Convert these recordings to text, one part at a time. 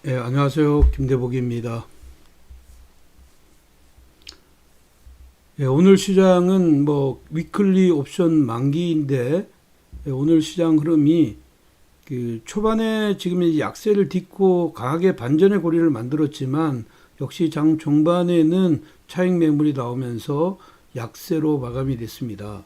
안녕하세요. 김대복입니다. 오늘 시장은 위클리 옵션 만기인데, 오늘 시장 흐름이 초반에 지금 이제 약세를 딛고 강하게 반전의 고리를 만들었지만, 역시 장 종반에는 차익 매물이 나오면서 약세로 마감이 됐습니다.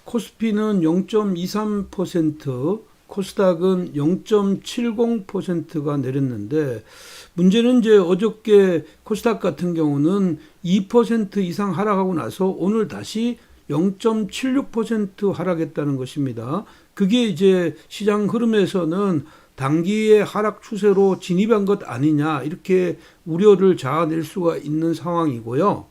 코스피는 0.23%, 코스닥은 0.70%가 내렸는데, 문제는 이제 어저께 코스닥 같은 경우는 2% 이상 하락하고 나서 오늘 다시 0.76% 하락했다는 것입니다. 그게 이제 시장 흐름에서는 단기의 하락 추세로 진입한 것 아니냐, 이렇게 우려를 자아낼 수가 있는 상황이고요.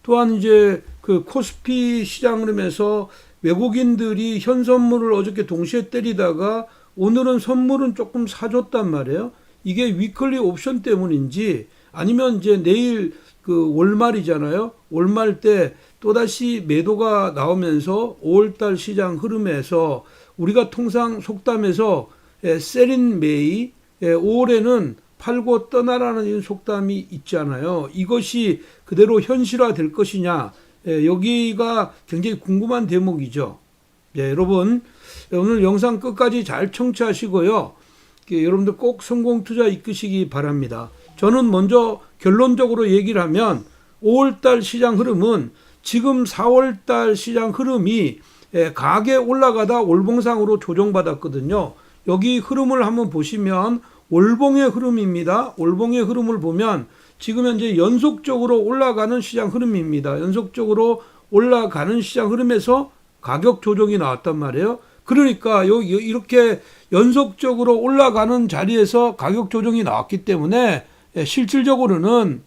또한 이제 그 코스피 시장 흐름에서 외국인들이 현 선물을 어저께 동시에 때리다가 오늘은 선물은 조금 사줬단 말이에요. 이게 위클리 옵션 때문인지 아니면 이제 내일 그 월말이잖아요. 월말 때 또다시 매도가 나오면서 5월달 시장 흐름에서 우리가 통상 속담에서 셀인 메이, 5월에는 팔고 떠나라는 이런 속담이 있잖아요. 이것이 그대로 현실화 될 것이냐, 여기가 굉장히 궁금한 대목이죠. 여러분 오늘 영상 끝까지 잘 청취하시고요. 여러분들 꼭 성공 투자 이끄시기 바랍니다. 저는 먼저 결론적으로 얘기를 하면 5월달 시장 흐름은 지금 4월달 시장 흐름이 강하게 올라가다 월봉상으로 조정받았거든요. 여기 흐름을 한번 보시면 월봉의 흐름입니다. 월봉의 흐름을 보면 지금 현재 연속적으로 올라가는 시장 흐름입니다. 연속적으로 올라가는 시장 흐름에서 가격 조정이 나왔단 말이에요. 그러니까 이렇게 연속적으로 올라가는 자리에서 가격 조정이 나왔기 때문에 실질적으로는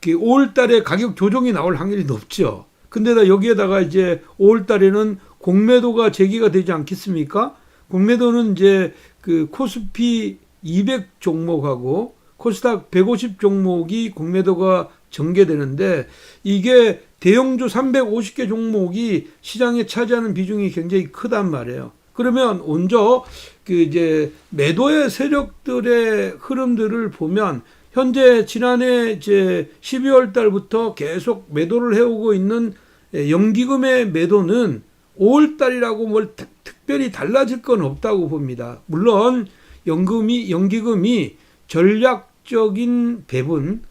5월 달에 가격 조정이 나올 확률이 높죠. 근데다 여기에다가 이제 5월 달에는 공매도가 제기가 되지 않겠습니까? 공매도는 이제 그 코스피 200 종목하고 코스닥 150 종목이 공매도가 전개되는데, 이게 대형주 350개 종목이 시장에 차지하는 비중이 굉장히 크단 말이에요. 그러면 먼저 그 이제 매도의 세력들의 흐름들을 보면 현재 지난해 이제 12월 달부터 계속 매도를 해오고 있는 연기금의 매도는 5월 달이라고 뭘 특별히 달라질 건 없다고 봅니다. 물론 연기금이 전략적인 배분을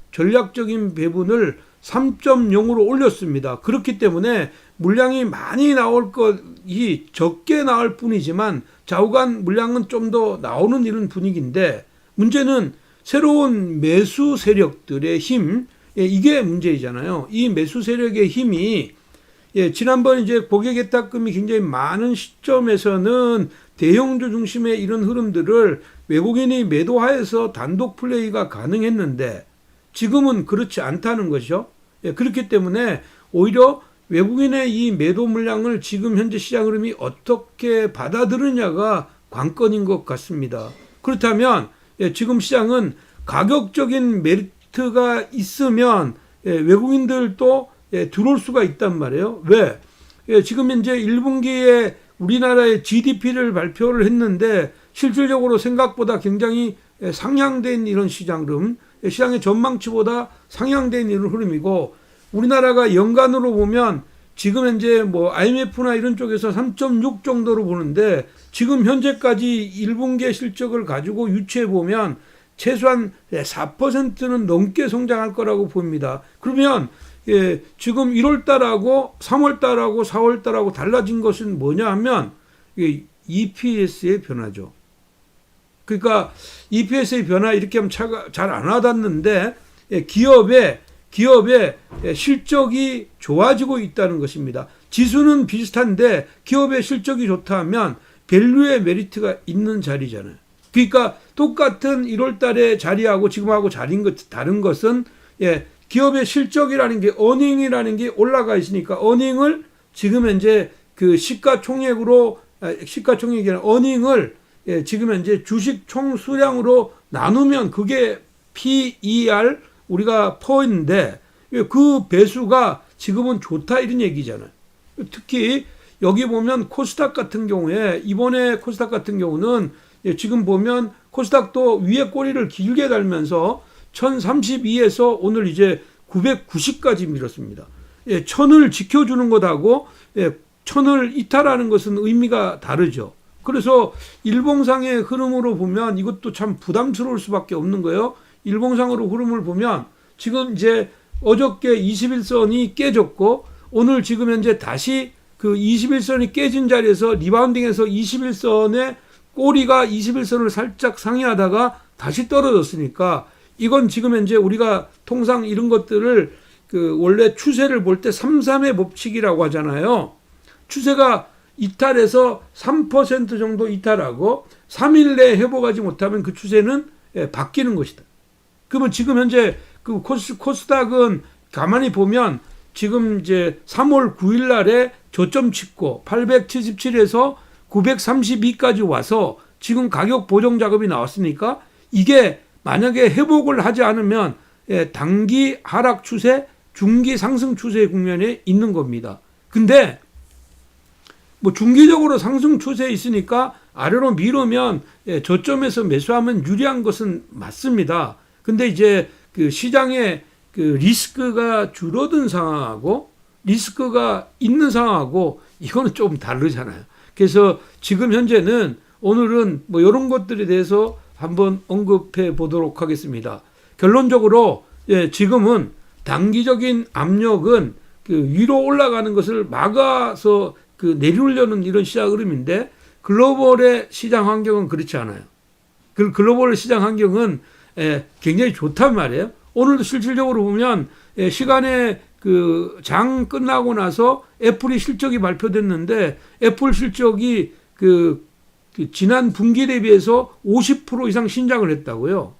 3.0으로 올렸습니다. 그렇기 때문에 물량이 많이 나올 것이 적게 나올 뿐이지만 좌우간 물량은 좀 더 나오는 이런 분위기인데, 문제는 새로운 매수 세력들의 힘, 이게 문제이잖아요. 이 매수 세력의 힘이 지난번 이제 고객예탁금이 굉장히 많은 시점에서는 대형주 중심의 이런 흐름들을 외국인이 매도하여서 단독 플레이가 가능했는데 지금은 그렇지 않다는 것이죠. 그렇기 때문에 오히려 외국인의 이 매도 물량을 지금 현재 시장 흐름이 어떻게 받아들이냐가 관건인 것 같습니다. 그렇다면 지금 시장은 가격적인 메리트가 있으면 외국인들도 들어올 수가 있단 말이에요. 왜? 지금 현재 1분기에 우리나라의 GDP를 발표를 했는데 실질적으로 생각보다 굉장히 상향된 이런 시장 흐름, 시장의 전망치보다 상향된 이런 흐름이고, 우리나라가 연간으로 보면 지금 현재 IMF나 이런 쪽에서 3.6 정도로 보는데 지금 현재까지 1분기의 실적을 가지고 유추해 보면 최소한 4%는 넘게 성장할 거라고 봅니다. 그러면 지금 1월 달하고 3월 달하고 4월 달하고 달라진 것은 뭐냐 하면 EPS의 변화죠. 그러니까 EPS의 변화 이렇게 하면 잘 안 와닿는데 기업의 실적이 좋아지고 있다는 것입니다. 지수는 비슷한데 기업의 실적이 좋다면 밸류의 메리트가 있는 자리잖아요. 그러니까 똑같은 1월 달의 자리하고 지금하고 다른 것은 기업의 실적이라는 게 어닝이라는 게 올라가 있으니까 어닝을 지금 현재 그 시가총액이 아니라 어닝을 지금 현재 주식 총 수량으로 나누면 그게 PER 우리가 퍼인데 그 배수가 지금은 좋다 이런 얘기잖아요. 특히 여기 보면 코스닥 같은 경우에 이번에 코스닥 같은 경우는 지금 보면 코스닥도 위에 꼬리를 길게 달면서 1032에서 오늘 이제 990까지 밀었습니다. 1000을 지켜주는 것하고 1000을 이탈하는 것은 의미가 다르죠. 그래서 일봉상의 흐름으로 보면 이것도 참 부담스러울 수밖에 없는 거예요. 일봉상으로 흐름을 보면 지금 이제 어저께 21선이 깨졌고 오늘 지금 현재 다시 그 21선이 깨진 자리에서 리바운딩해서 21선의 꼬리가 21선을 살짝 상회하다가 다시 떨어졌으니까 이건 지금 현재 우리가 통상 이런 것들을 그 원래 추세를 볼 때 3-3의 법칙이라고 하잖아요. 추세가 이탈해서 3% 정도 이탈하고 3일 내에 회복하지 못하면 그 추세는 바뀌는 것이다. 그러면 지금 현재 그 코스닥은 가만히 보면 지금 이제 3월 9일 날에 저점 찍고 877에서 932까지 와서 지금 가격 보정 작업이 나왔으니까 이게 만약에 회복을 하지 않으면 단기 하락 추세, 중기 상승 추세 국면에 있는 겁니다. 근데 뭐 중기적으로 상승 추세에 있으니까 아래로 미루면 저점에서 매수하면 유리한 것은 맞습니다. 근데 이제 그 시장에 그 리스크가 줄어든 상황하고 리스크가 있는 상황하고 이거는 좀 다르잖아요. 그래서 지금 현재는 오늘은 뭐 이런 것들에 대해서 한번 언급해 보도록 하겠습니다. 결론적으로 지금은 단기적인 압력은 그 위로 올라가는 것을 막아서 그 내리려는 이런 시장 흐름인데 글로벌의 시장 환경은 그렇지 않아요. 그 글로벌 시장 환경은 굉장히 좋단 말이에요. 오늘도 실질적으로 보면 시간에 그 장 끝나고 나서 애플이 실적이 발표됐는데 애플 실적이 그 지난 분기 대비해서 50% 이상 신장을 했다고요.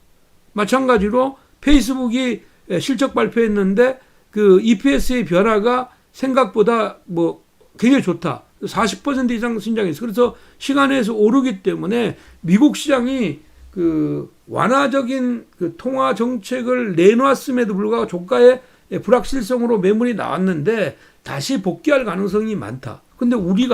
마찬가지로 페이스북이 실적 발표했는데 그 EPS의 변화가 생각보다 뭐 굉장히 좋다. 40% 이상 신장했어. 그래서 시간에서 오르기 때문에 미국 시장이 그 완화적인 그 통화 정책을 내놨음에도 불구하고 조가의 불확실성으로 매물이 나왔는데 다시 복귀할 가능성이 많다. 근데 우리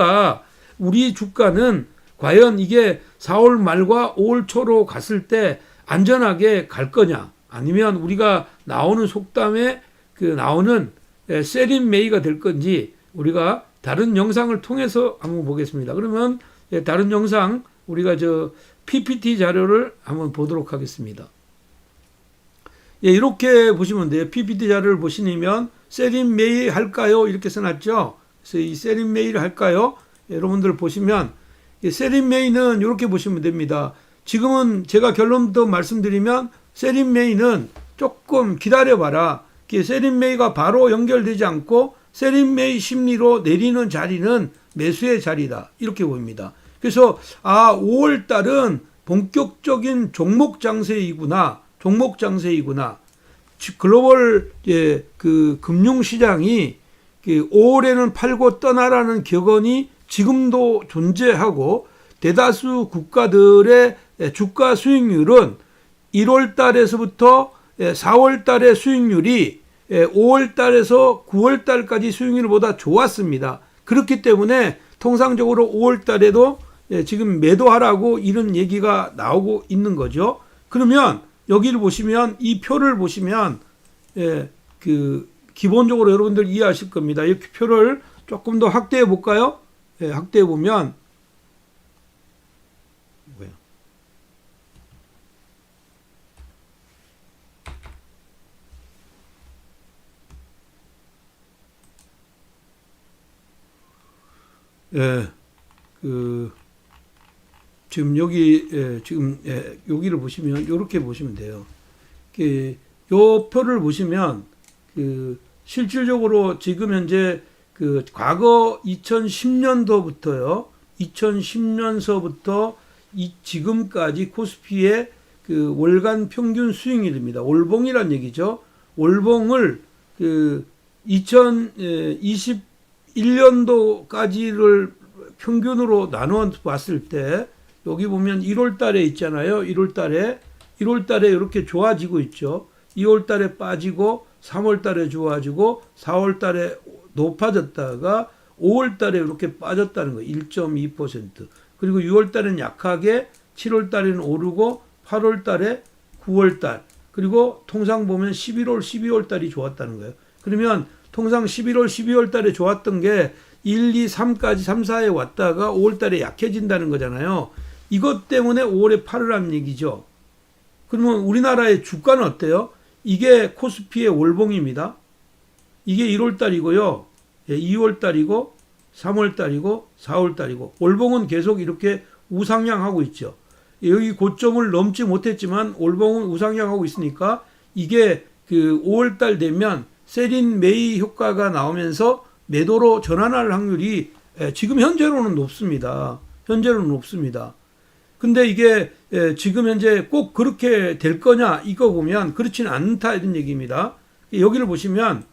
주가는 과연 이게 4월 말과 5월 초로 갔을 때 안전하게 갈 거냐 아니면 우리가 나오는 속담에 그 나오는 셀인 메이가 될 건지 우리가 다른 영상을 통해서 한번 보겠습니다. 그러면 다른 영상 우리가 저 PPT 자료를 한번 보도록 하겠습니다. 이렇게 보시면 돼요. PPT 자료를 보시면 셀인 메이 할까요? 이렇게 써놨죠. 그래서 이 셀인 메이를 할까요? 여러분들 보시면 셀인 메이는 이렇게 보시면 됩니다. 지금은 제가 결론부터 말씀드리면 셀인 메이는 조금 기다려봐라. 셀인 메이가 바로 연결되지 않고 셀인 메이 심리로 내리는 자리는 매수의 자리다. 이렇게 보입니다. 그래서 5월 달은 본격적인 종목 장세이구나. 글로벌 그 금융 시장이 5월에는 팔고 떠나라는 격언이 지금도 존재하고 대다수 국가들의 주가 수익률은 1월 달에서부터 4월 달의 수익률이 5월 달에서 9월 달까지 수익률보다 좋았습니다. 그렇기 때문에 통상적으로 5월 달에도 지금 매도하라고 이런 얘기가 나오고 있는 거죠. 그러면 여기를 보시면 이 표를 보시면 그 기본적으로 여러분들 이해하실 겁니다. 이 표를 조금 더 확대해 볼까요? 확대해 보면 지금 여기를 보시면 이렇게 보시면 돼요. 요 표를 보시면 실질적으로 지금 현재 과거 2010년도부터요. 2010년서부터 지금까지 코스피의 월간 평균 수익률입니다. 월봉이란 얘기죠. 월봉을 2021년도까지를 평균으로 나누어 봤을 때 여기 보면 1월 달에 있잖아요. 1월 달에 이렇게 좋아지고 있죠. 2월 달에 빠지고 3월 달에 좋아지고 4월 달에 높아졌다가 5월 달에 이렇게 빠졌다는 거예요. 1.2%. 그리고 6월 달에는 약하게, 7월 달에는 오르고, 8월 달에, 9월 달, 그리고 통상 보면 11월, 12월 달이 좋았다는 거예요. 그러면 통상 11월, 12월 달에 좋았던 게 1, 2, 3까지 3, 4에 왔다가 5월 달에 약해진다는 거잖아요. 이것 때문에 5월에 팔으라는 얘기죠. 그러면 우리나라의 주가는 어때요? 이게 코스피의 월봉입니다. 이게 1월 달이고요. 2월 달이고 3월 달이고 4월 달이고 월봉은 계속 이렇게 우상향하고 있죠. 여기 고점을 넘지 못했지만 월봉은 우상향하고 있으니까 이게 그 5월 달 되면 세린 메이 효과가 나오면서 매도로 전환할 확률이 지금 현재로는 높습니다. 현재로는 높습니다. 근데 이게 지금 현재 꼭 그렇게 될 거냐 이거 보면 그렇지는 않다 이런 얘기입니다. 여기를 보시면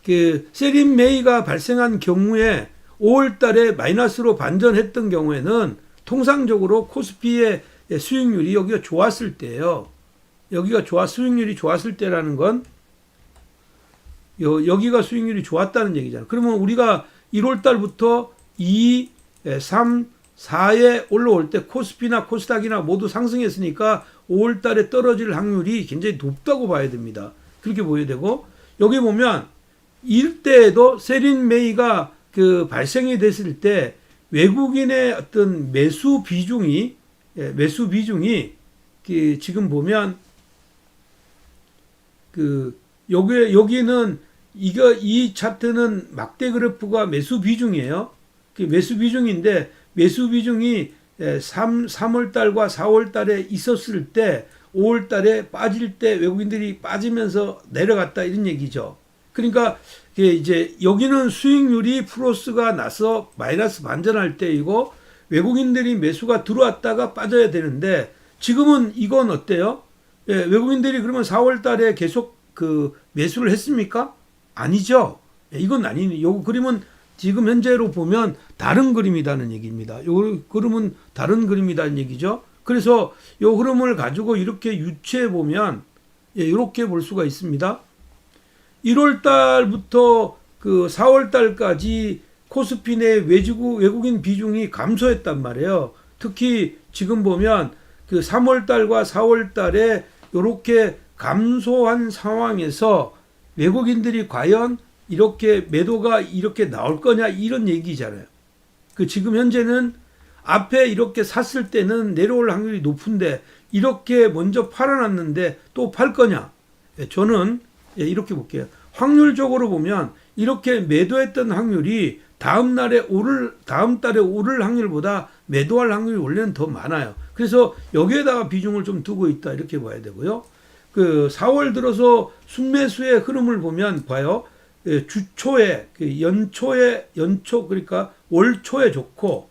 그 세린 메이가 발생한 경우에 5월 달에 마이너스로 반전했던 경우에는 통상적으로 코스피의 수익률이 여기가 좋았을 때예요. 여기가 수익률이 좋았을 때라는 건 여기가 수익률이 좋았다는 얘기잖아요. 그러면 우리가 1월 달부터 2, 3, 4에 올라올 때 코스피나 코스닥이나 모두 상승했으니까 5월 달에 떨어질 확률이 굉장히 높다고 봐야 됩니다. 그렇게 보여야 되고 여기 보면 이때에도 세린 메이가 그 발생이 됐을 때 외국인의 어떤 매수 비중이 지금 보면 그 여기는 이 차트는 막대 그래프가 매수 비중이에요. 그 매수 비중인데 매수 비중이 3월 달과 4월 달에 있었을 때 5월 달에 빠질 때 외국인들이 빠지면서 내려갔다 이런 얘기죠. 그러니까 이제 여기는 수익률이 플러스가 나서 마이너스 반전할 때이고 외국인들이 매수가 들어왔다가 빠져야 되는데 지금은 이건 어때요? 외국인들이 그러면 4월 달에 계속 그 매수를 했습니까? 아니죠. 이건 아니니. 요 그림은 지금 현재로 보면 다른 그림이라는 얘기입니다. 요 그림은 다른 그림이라는 얘기죠. 그래서 요 흐름을 가지고 이렇게 유추해 보면 이렇게 볼 수가 있습니다. 1월 달부터 그 4월 달까지 코스피 내 외국인 비중이 감소했단 말이에요. 특히 지금 보면 그 3월 달과 4월 달에 이렇게 감소한 상황에서 외국인들이 과연 이렇게 매도가 이렇게 나올 거냐 이런 얘기잖아요. 그 지금 현재는 앞에 이렇게 샀을 때는 내려올 확률이 높은데 이렇게 먼저 팔아놨는데 또 팔 거냐? 저는 이렇게 볼게요. 확률적으로 보면 이렇게 매도했던 확률이 다음 달에 오를 확률보다 매도할 확률이 원래는 더 많아요. 그래서 여기에다가 비중을 좀 두고 있다 이렇게 봐야 되고요. 그 4월 들어서 순매수의 흐름을 보면 봐요. 주초에 연초 그러니까 월 초에 좋고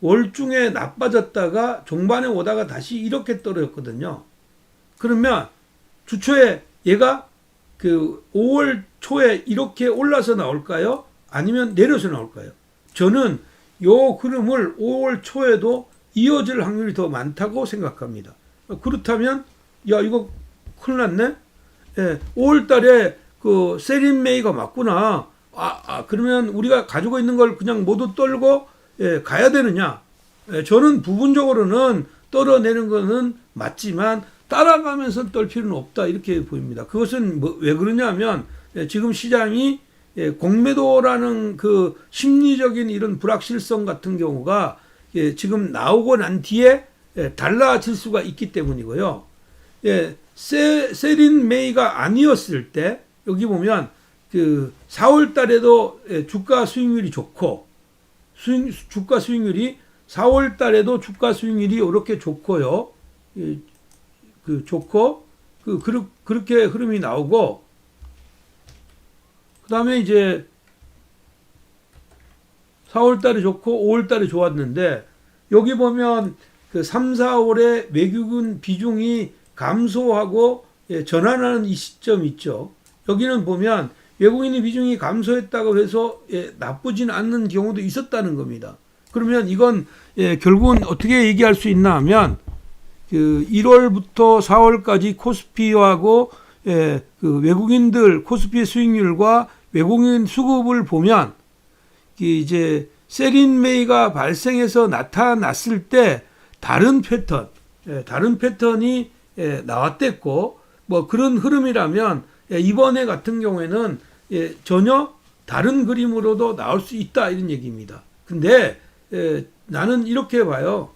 월 중에 나빠졌다가 종반에 오다가 다시 이렇게 떨어졌거든요. 그러면 주초에 얘가 그 5월 초에 이렇게 올라서 나올까요? 아니면 내려서 나올까요? 저는 요 흐름을 5월 초에도 이어질 확률이 더 많다고 생각합니다. 그렇다면 야 이거 큰일 났네. 5월 달에 그 세린 메이가 맞구나. 그러면 우리가 가지고 있는 걸 그냥 모두 떨고 가야 되느냐? 저는 부분적으로는 떨어내는 거는 맞지만 따라가면서 떨 필요는 없다 이렇게 보입니다. 그것은 왜 그러냐면 지금 시장이 공매도라는 그 심리적인 이런 불확실성 같은 경우가 지금 나오고 난 뒤에 달라질 수가 있기 때문이고요. 세린 메이가 아니었을 때 여기 보면 그 4월 달에도 주가 수익률이 좋고 주가 수익률이 4월 달에도 주가 수익률이 이렇게 좋고요. 그렇게 흐름이 나오고 그다음에 이제 4월 달에 좋고 5월 달에 좋았는데 여기 보면 그 3, 4월에 외국인 비중이 감소하고 전환하는 이 시점 있죠. 여기는 보면 외국인의 비중이 감소했다고 해서 나쁘진 않는 경우도 있었다는 겁니다. 그러면 이건 결국은 어떻게 얘기할 수 있나 하면 그 1월부터 4월까지 코스피하고 그 외국인들 코스피 수익률과 외국인 수급을 보면 이제 세린메이가 발생해서 나타났을 때 다른 패턴이 나왔댔고 뭐 그런 흐름이라면 이번에 같은 경우에는 전혀 다른 그림으로도 나올 수 있다 이런 얘기입니다. 근데 나는 이렇게 봐요.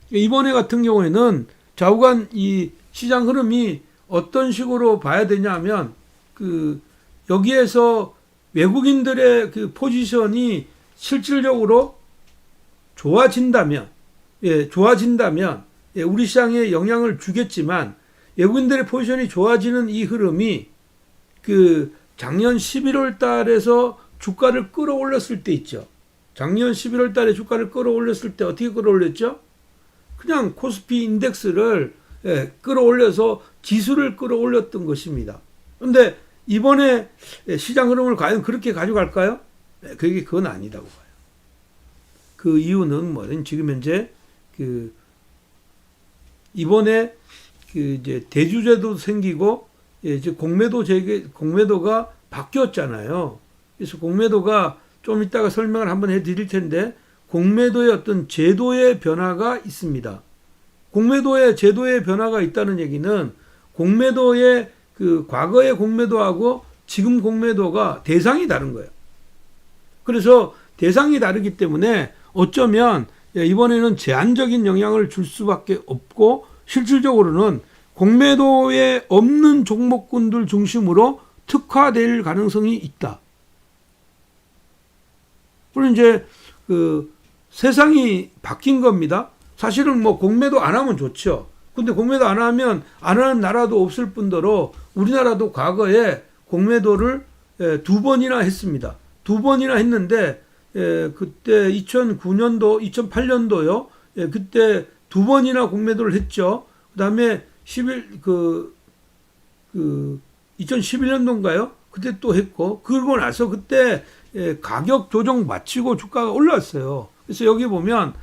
이번에 같은 경우에는 좌우간 이 시장 흐름이 어떤 식으로 봐야 되냐면 여기에서 외국인들의 그 포지션이 실질적으로 좋아진다면 우리 시장에 영향을 주겠지만 외국인들의 포지션이 좋아지는 이 흐름이 작년 11월 달에서 주가를 끌어올렸을 때 있죠. 작년 11월 달에 주가를 끌어올렸을 때 어떻게 끌어올렸죠? 그냥 코스피 인덱스를 끌어올려서 지수를 끌어올렸던 것입니다. 그런데 이번에 시장 흐름을 과연 그렇게 가져갈까요? 그건 아니라고 봐요. 그 이유는 뭐든 지금 현재 이번에 이제 대주제도 생기고 이제 공매도가 바뀌었잖아요. 그래서 공매도가 좀 이따가 설명을 한번 해드릴 텐데 공매도의 어떤 제도의 변화가 있습니다. 공매도의 제도의 변화가 있다는 얘기는 공매도의 과거의 공매도하고 지금 공매도가 대상이 다른 거예요. 그래서 대상이 다르기 때문에 어쩌면 이번에는 제한적인 영향을 줄 수밖에 없고 실질적으로는 공매도에 없는 종목군들 중심으로 특화될 가능성이 있다. 물론 이제 세상이 바뀐 겁니다. 사실은 뭐 공매도 안 하면 좋죠. 근데 공매도 안 하면 안 하는 나라도 없을 뿐더러 우리나라도 과거에 공매도를 2번이나 했습니다. 2번이나 했는데 그때 2009년도, 2008년도요. 그때 2번이나 공매도를 했죠. 그다음에 2011년도인가요? 그때 또 했고 그러고 나서 그때 가격 조정 마치고 주가가 올랐어요. 그래서 여기 보면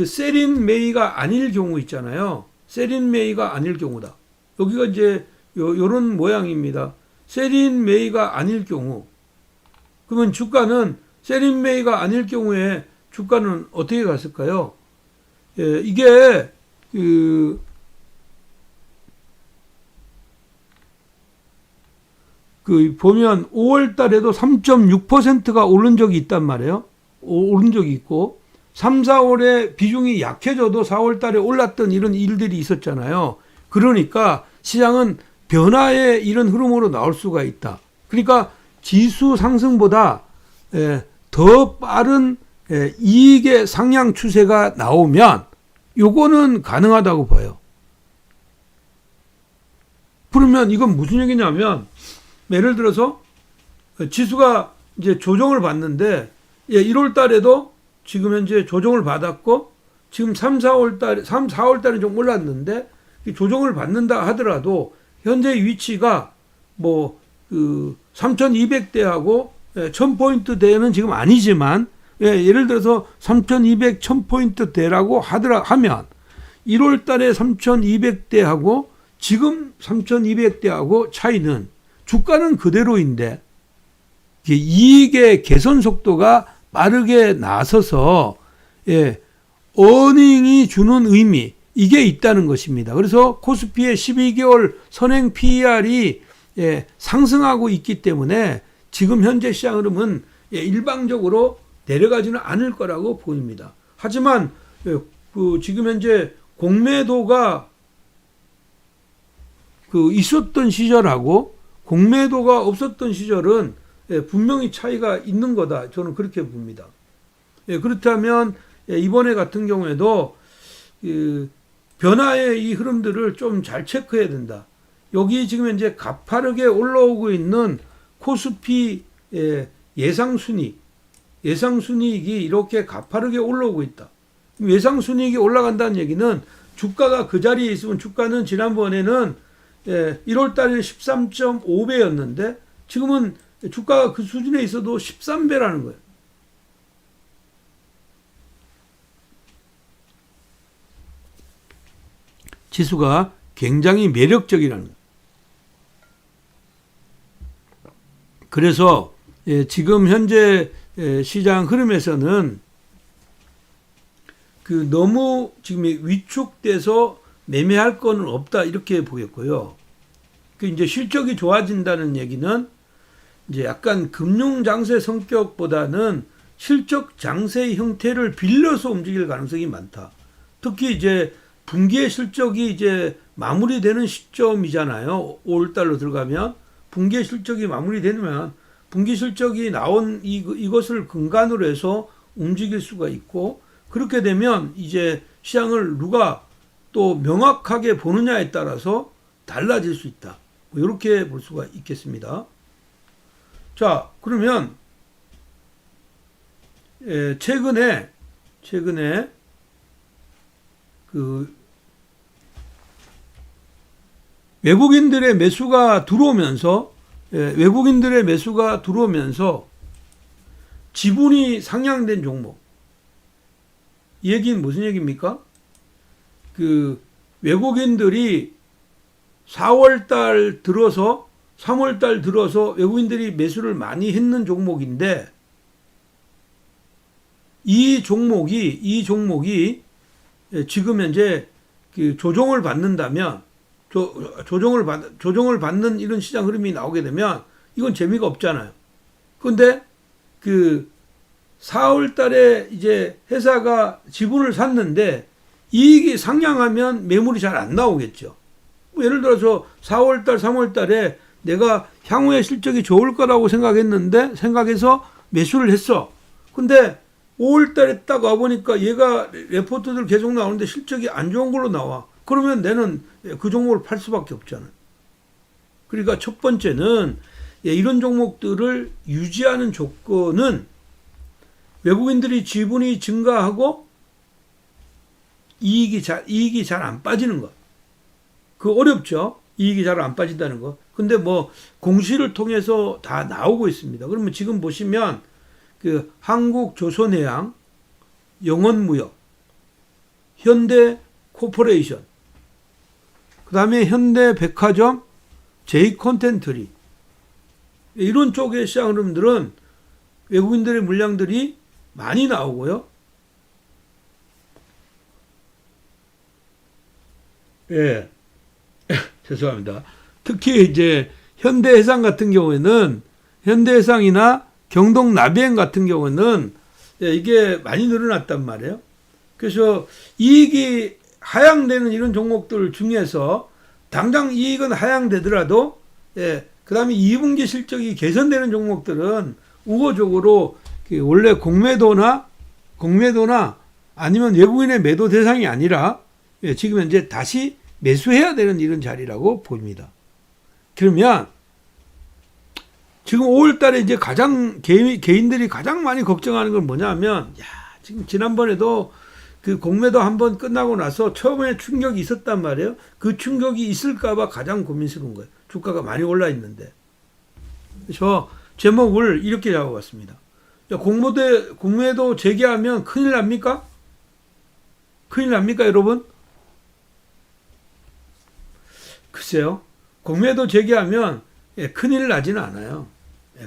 세린 메이가 아닐 경우 있잖아요. 세린 메이가 아닐 경우다. 여기가 이제 요런 모양입니다. 세린 메이가 아닐 경우. 그러면 주가는 세린 메이가 아닐 경우에 주가는 어떻게 갔을까요? 이게 보면 5월 달에도 3.6%가 오른 적이 있단 말이에요. 오른 적이 있고 3, 4월에 비중이 약해져도 4월 달에 올랐던 이런 일들이 있었잖아요. 그러니까 시장은 변화의 이런 흐름으로 나올 수가 있다. 그러니까 지수 상승보다 더 빠른 이익의 상향 추세가 나오면 요거는 가능하다고 봐요. 그러면 이건 무슨 얘기냐면 예를 들어서 지수가 이제 조정을 받는데 1월 달에도 지금 현재 조정을 받았고 지금 3, 4월 달에 좀 올랐는데 조정을 받는다 하더라도 현재 위치가 뭐 3200대하고 1000포인트대는 지금 아니지만 예를 들어서 3200, 1000포인트대라고 하면 1월 달에 3200대하고 지금 3200대하고 차이는 주가는 그대로인데 이익의 개선 속도가 빠르게 나서서 어닝이 주는 의미 이게 있다는 것입니다. 그래서 코스피의 12개월 선행 PER이 상승하고 있기 때문에 지금 현재 시장 흐름은 일방적으로 내려가지는 않을 거라고 보입니다. 하지만 지금 현재 공매도가 있었던 시절하고 공매도가 없었던 시절은 분명히 차이가 있는 거다. 저는 그렇게 봅니다. 그렇다면 이번에 같은 경우에도 변화의 이 흐름들을 좀 잘 체크해야 된다. 여기 지금 현재 가파르게 올라오고 있는 코스피 예상순이익이 이렇게 가파르게 올라오고 있다. 예상순이익이 올라간다는 얘기는 주가가 그 자리에 있으면 주가는 지난번에는 1월 달에 13.5배였는데 지금은 주가가 그 수준에 있어도 13배라는 거예요. 지수가 굉장히 매력적이라는 거예요. 그래서 지금 현재 시장 흐름에서는 너무 지금 위축돼서 매매할 거는 없다 이렇게 보겠고요. 이제 실적이 좋아진다는 얘기는 이제 약간 금융 장세 성격보다는 실적 장세의 형태를 빌려서 움직일 가능성이 많다. 특히 이제 분기의 실적이 이제 마무리되는 시점이잖아요. 5월달로 들어가면 분기의 실적이 마무리되면 분기 실적이 나온 이것을 근간으로 해서 움직일 수가 있고, 그렇게 되면 이제 시장을 누가 또 명확하게 보느냐에 따라서 달라질 수 있다. 이렇게 볼 수가 있겠습니다. 자, 그러면 최근에 외국인들의 매수가 들어오면서 지분이 상향된 종목. 이 얘기는 무슨 얘기입니까? 외국인들이 4월달 들어서 3월달 들어서 외국인들이 매수를 많이 했는 종목인데, 이 종목이 지금 현재 조정을 받는다면, 조정을 받는 이런 시장 흐름이 나오게 되면 이건 재미가 없잖아요. 그런데 4월 달에 이제 회사가 지분을 샀는데 이익이 상향하면 매물이 잘 안 나오겠죠. 예를 들어서 4월 달, 3월 달에 내가 향후에 실적이 좋을 거라고 생각해서 매수를 했어. 근데 5월 달에 딱 와보니까 얘가 레포트들 계속 나오는데 실적이 안 좋은 걸로 나와. 그러면 내는 그 종목을 팔 수밖에 없잖아요. 그러니까 첫 번째는 이런 종목들을 유지하는 조건은 외국인들이 지분이 증가하고 이익이 잘 안 빠지는 것. 어렵죠. 이익이 잘 안 빠진다는 거. 근데 공시를 통해서 다 나오고 있습니다. 그러면 지금 보시면 한국조선해양, 영원무역, 현대코퍼레이션, 그 다음에 현대백화점, J컨텐트리, 이런 쪽의 시장 흐름들은 외국인들의 물량들이 많이 나오고요. 예. 죄송합니다. 특히 이제 현대해상 같은 경우에는, 현대해상이나 경동나비행 같은 경우는 이게 많이 늘어났단 말이에요. 그래서 이익이 하향되는 이런 종목들 중에서 당장 이익은 하향되더라도 그 다음에 2분기 실적이 개선되는 종목들은 우호적으로 원래 공매도나 아니면 외국인의 매도 대상이 아니라 지금 현재 다시 매수해야 되는 이런 자리라고 보입니다. 그러면 지금 5월 달에 이제 개인들이 가장 많이 걱정하는 건 뭐냐면, 지금 지난번에도 공매도 한번 끝나고 나서 처음에 충격이 있었단 말이에요. 그 충격이 있을까봐 가장 고민스러운 거예요. 주가가 많이 올라 있는데. 그래서 제목을 이렇게 잡아봤습니다. 공매도 재개하면 큰일 납니까? 큰일 납니까, 여러분? 글쎄요. 공매도 재개하면 큰일 나지는 않아요.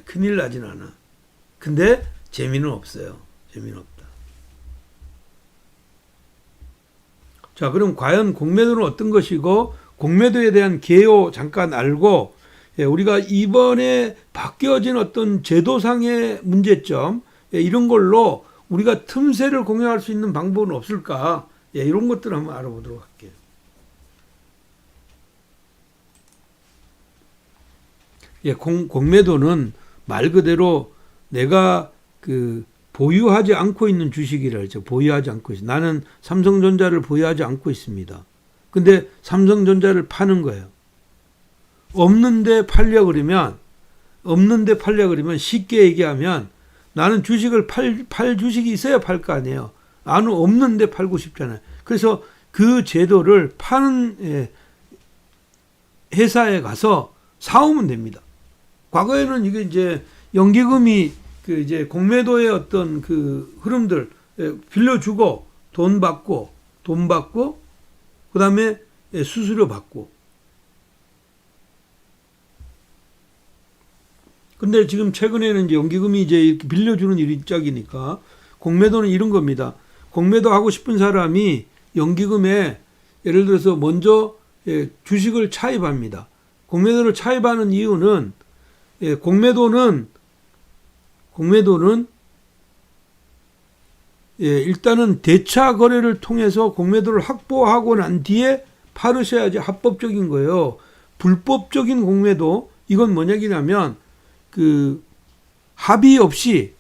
큰일 나지는 않아. 근데 재미는 없어요. 재미는 없다. 자, 그럼 과연 공매도는 어떤 것이고, 공매도에 대한 개요 잠깐 알고, 우리가 이번에 바뀌어진 어떤 제도상의 문제점, 이런 걸로 우리가 틈새를 공유할 수 있는 방법은 없을까? 이런 것들을 한번 알아보도록 할게요. 공매도는 말 그대로 내가 보유하지 않고 있는 주식이라 하죠. 보유하지 않고 있어요. 나는 삼성전자를 보유하지 않고 있습니다. 근데 삼성전자를 파는 거예요. 없는데 팔려 그러면 쉽게 얘기하면 나는 주식을 팔 주식이 있어야 팔 거 아니에요. 나는 없는데 팔고 싶잖아요. 그래서 그 제도를 파는 회사에 가서 사오면 됩니다. 과거에는 이게 이제 연기금이 이제 공매도의 어떤 흐름들 빌려주고 돈 받고 그 다음에 수수료 받고, 근데 지금 최근에는 이제 연기금이 이제 이렇게 빌려주는 일이 짝이니까 공매도는 이런 겁니다. 공매도 하고 싶은 사람이 연기금에 예를 들어서 먼저 주식을 차입합니다. 공매도를 차입하는 이유는 공매도는 일단은 대차 거래를 통해서 공매도를 확보하고 난 뒤에 팔으셔야지 합법적인 거예요. 불법적인 공매도 이건 뭐냐면 그 합의 없이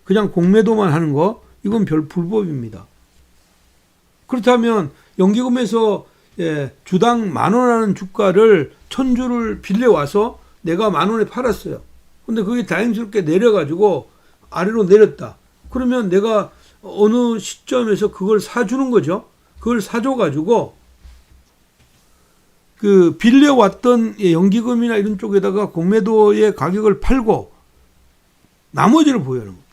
그냥 공매도만 하는 거 이건 불법입니다. 그렇다면 연기금에서 주당 10,000원 하는 주가를 1,000주를 빌려와서 내가 10,000원에 팔았어요. 근데 그게 다행스럽게 내려가지고 아래로 내렸다. 그러면 내가 어느 시점에서 그걸 사주는 거죠. 그걸 사줘가지고 그 빌려왔던 연기금이나 이런 쪽에다가 공매도의 가격을 팔고 나머지를 보유하는 거예요.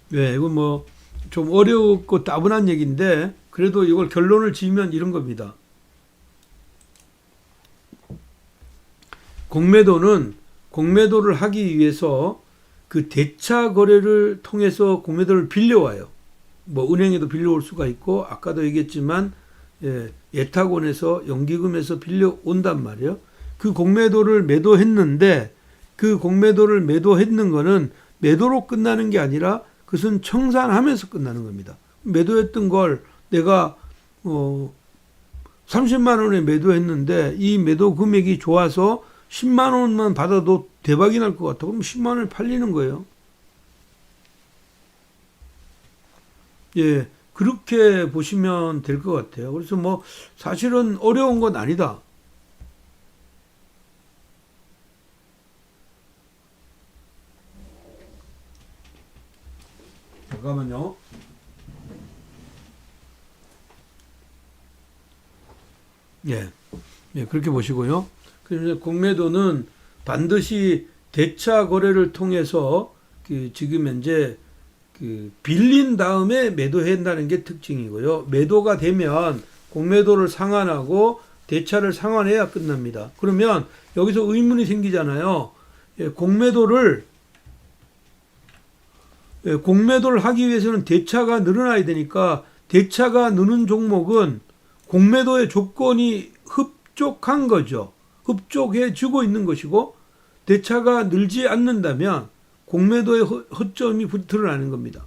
네, 이건 뭐 좀 어렵고 따분한 얘기인데 그래도 이걸 결론을 지으면 이런 겁니다. 공매도를 하기 위해서 그 대차 거래를 통해서 공매도를 빌려와요. 뭐 은행에도 빌려올 수가 있고 아까도 얘기했지만 예탁원에서 연기금에서 빌려온단 말이에요. 그 공매도를 매도했는데 그 공매도를 매도했는 거는 매도로 끝나는 게 아니라 그것은 청산하면서 끝나는 겁니다. 매도했던 걸 내가 30만 원에 매도했는데 이 매도 금액이 좋아서 10만 원만 받아도 대박이 날 것 같아. 그럼 10만 원에 팔리는 거예요. 예, 그렇게 보시면 될 것 같아요. 그래서 뭐 사실은 어려운 건 아니다. 잠깐만요. 예, 예, 그렇게 보시고요. 그래서 공매도는 반드시 대차 거래를 통해서 지금 현재 빌린 다음에 매도한다는 게 특징이고요. 매도가 되면 공매도를 상환하고 대차를 상환해야 끝납니다. 그러면 여기서 의문이 생기잖아요. 공매도를 하기 위해서는 대차가 늘어나야 되니까 대차가 느는 종목은 공매도의 조건이 흡족한 거죠. 흡족해 지고 있는 것이고 대차가 늘지 않는다면 공매도의 허점이 드러나는 겁니다.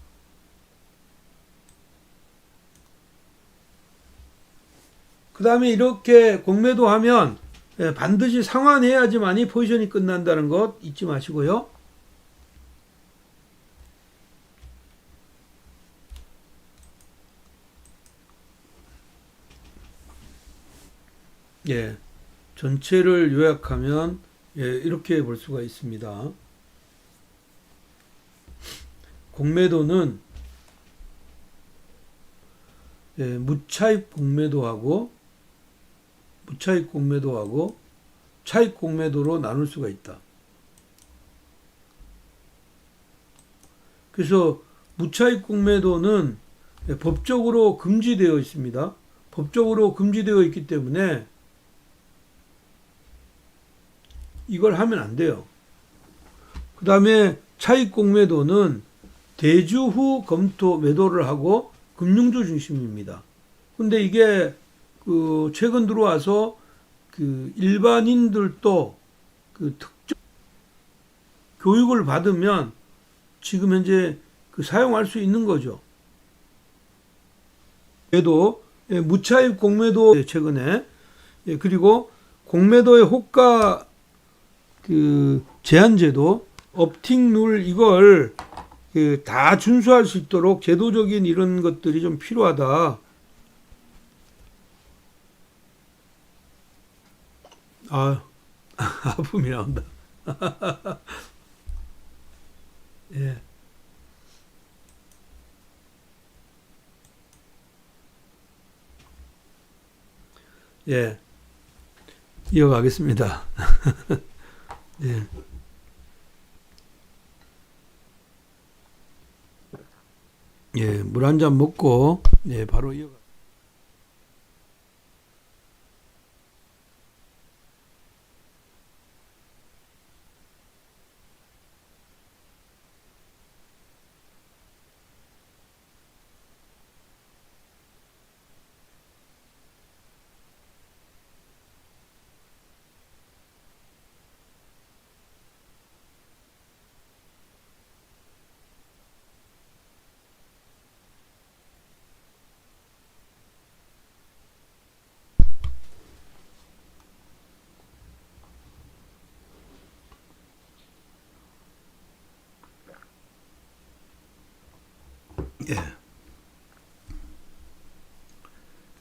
그 다음에 이렇게 공매도하면 반드시 상환해야지만이 포지션이 끝난다는 것 잊지 마시고요. 예, 전체를 요약하면 이렇게 볼 수가 있습니다. 공매도는 무차입 공매도하고 차입 공매도로 나눌 수가 있다. 그래서 무차입 공매도는 법적으로 금지되어 있습니다. 법적으로 금지되어 있기 때문에 이걸 하면 안 돼요. 그 다음에 차익 공매도는 대주 후 검토 매도를 하고 금융주 중심입니다. 근데 이게 최근 들어와서 일반인들도 특정 교육을 받으면 지금 현재 사용할 수 있는 거죠. 매도, 무차입 공매도 최근에 그리고 공매도의 호가 제한제도, 업팅 룰 이걸 다 준수할 수 있도록 제도적인 이런 것들이 좀 필요하다. 아픔이 나온다. 예. 예. 이어가겠습니다. 예. 예, 물 한 잔 먹고, 바로 이어가.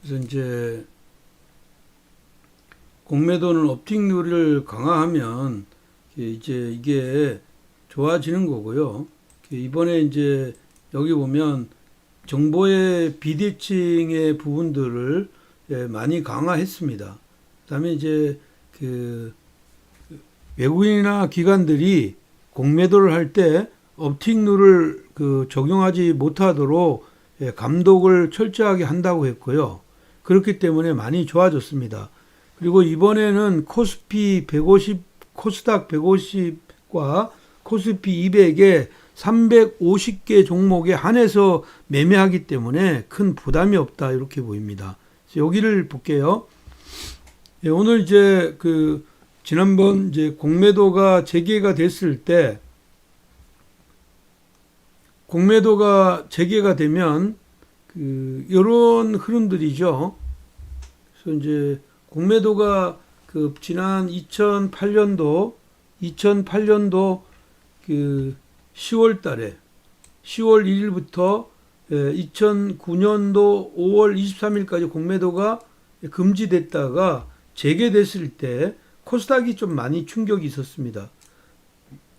그래서 이제 공매도는 업틱률을 강화하면 이제 이게 좋아지는 거고요. 이번에 이제 여기 보면 정보의 비대칭의 부분들을 많이 강화했습니다. 그다음에 이제 그 외국인이나 기관들이 공매도를 할 때 업틱룰을 적용하지 못하도록 감독을 철저하게 한다고 했고요. 그렇기 때문에 많이 좋아졌습니다. 그리고 이번에는 코스피 150, 코스닥 150과 코스피 200에 350개 종목에 한해서 매매하기 때문에 큰 부담이 없다 이렇게 보입니다. 여기를 볼게요. 오늘 이제 지난번 이제 공매도가 재개가 됐을 때 공매도가 재개가 되면 이런 흐름들이죠. 그래서 이제 공매도가 지난 2008년도 10월 달에 10월 1일부터 2009년도 5월 23일까지 공매도가 금지됐다가 재개됐을 때 코스닥이 좀 많이 충격이 있었습니다.